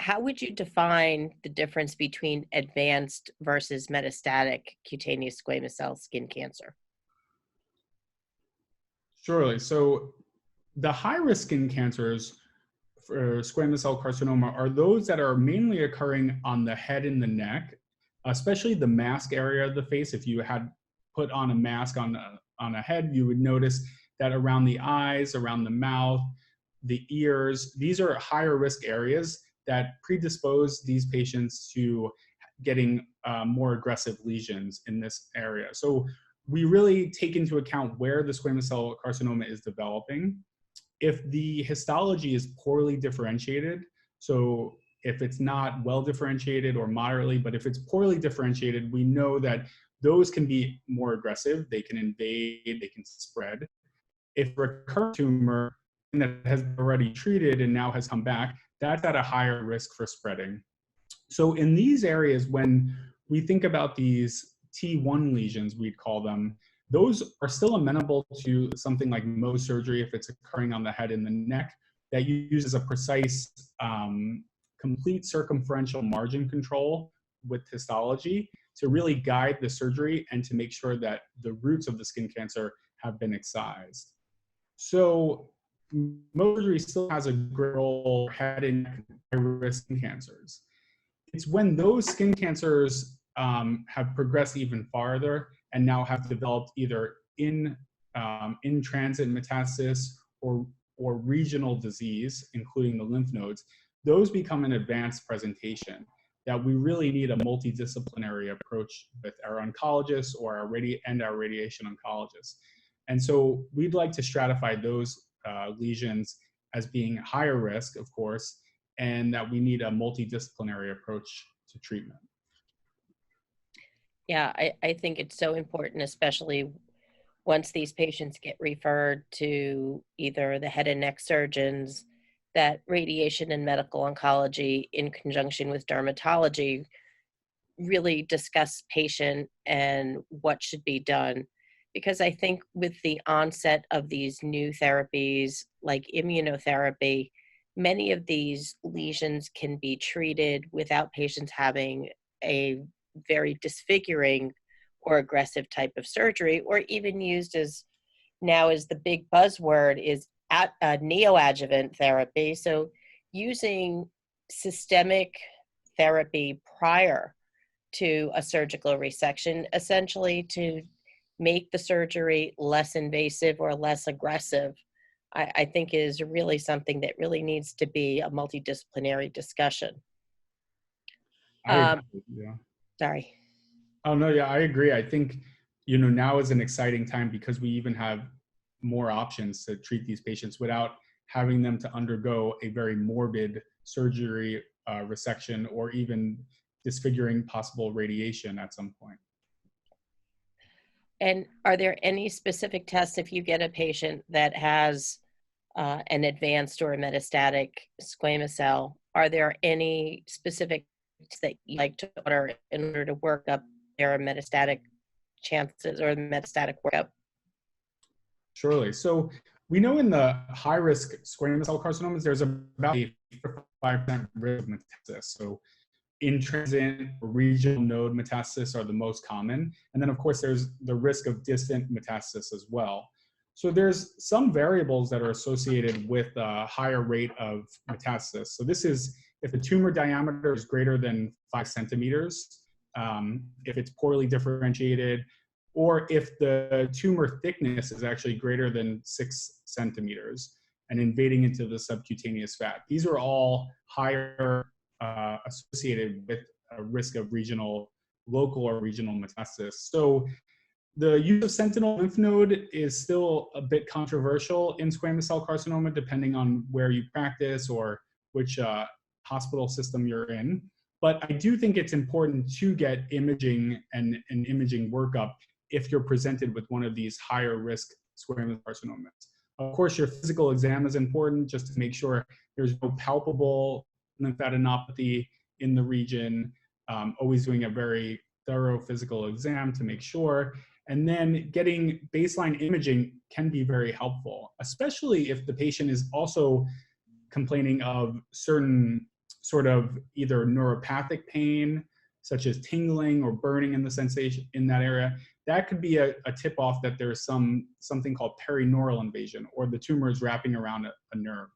how would you define the difference between advanced versus metastatic cutaneous squamous cell skin cancer? Surely. So the high-risk skin cancers for squamous cell carcinoma are those that are mainly occurring on the head and the neck, especially the mask area of the face. If you had put on a mask on a head, you would notice that around the eyes, around the mouth, the ears, these are higher risk areas that predispose these patients to getting more aggressive lesions in this area. So we really take into account where the squamous cell carcinoma is developing. If the histology is poorly differentiated, so if it's not well differentiated or moderately, but if it's poorly differentiated, we know that those can be more aggressive. They can invade, they can spread. If a recurrent tumor that has been already treated and now has come back, that's at a higher risk for spreading. So in these areas, when we think about these T1 lesions, we'd call them, those are still amenable to something like Mohs surgery if it's occurring on the head and the neck, that uses a precise complete circumferential margin control with histology to really guide the surgery and to make sure that the roots of the skin cancer have been excised. So Mohs surgery still has a great role for head and neck high-risk skin cancers. It's when those skin cancers have progressed even farther and now have developed either in transit metastasis or regional disease, including the lymph nodes, those become an advanced presentation that we really need a multidisciplinary approach with our oncologists or our radiation oncologists. And so we'd like to stratify those lesions as being higher risk, of course, and that we need a multidisciplinary approach to treatment. Yeah, I think it's so important, especially once these patients get referred to either the head and neck surgeons, that radiation and medical oncology in conjunction with dermatology really discuss patient and what should be done. Because I think with the onset of these new therapies like immunotherapy, many of these lesions can be treated without patients having a very disfiguring or aggressive type of surgery, or even used as now is the big buzzword is neoadjuvant therapy. So using systemic therapy prior to a surgical resection, essentially to make the surgery less invasive or less aggressive, I think is really something that really needs to be a multidisciplinary discussion. I agree, yeah. Sorry. Oh, no, yeah, I agree. I think, now is an exciting time because we even have more options to treat these patients without having them to undergo a very morbid surgery, resection, or even disfiguring possible radiation at some point. And are there any specific tests if you get a patient that has an advanced or a metastatic squamous cell? Are there any specific that you like to order in order to work up their metastatic chances or the metastatic workup? Surely. So we know in the high-risk squamous cell carcinomas, there's about a 5% risk of metastasis. So in-transit or regional node metastasis are the most common. And then, of course, there's the risk of distant metastasis as well. So there's some variables that are associated with a higher rate of metastasis. So this is if the tumor diameter is greater than 5 centimeters, if it's poorly differentiated, or if the tumor thickness is actually greater than 6 centimeters and invading into the subcutaneous fat. These are all higher associated with a risk of local or regional metastasis. So the use of sentinel lymph node is still a bit controversial in squamous cell carcinoma, depending on where you practice or which hospital system you're in. But I do think it's important to get imaging and an imaging workup if you're presented with one of these higher risk squamous carcinomas. Of course, your physical exam is important just to make sure there's no palpable lymphadenopathy in the region, always doing a very thorough physical exam to make sure. And then getting baseline imaging can be very helpful, especially if the patient is also complaining of certain sort of either neuropathic pain, such as tingling or burning in the sensation in that area, that could be a tip off that there's something called perineural invasion, or the tumor is wrapping around a nerve.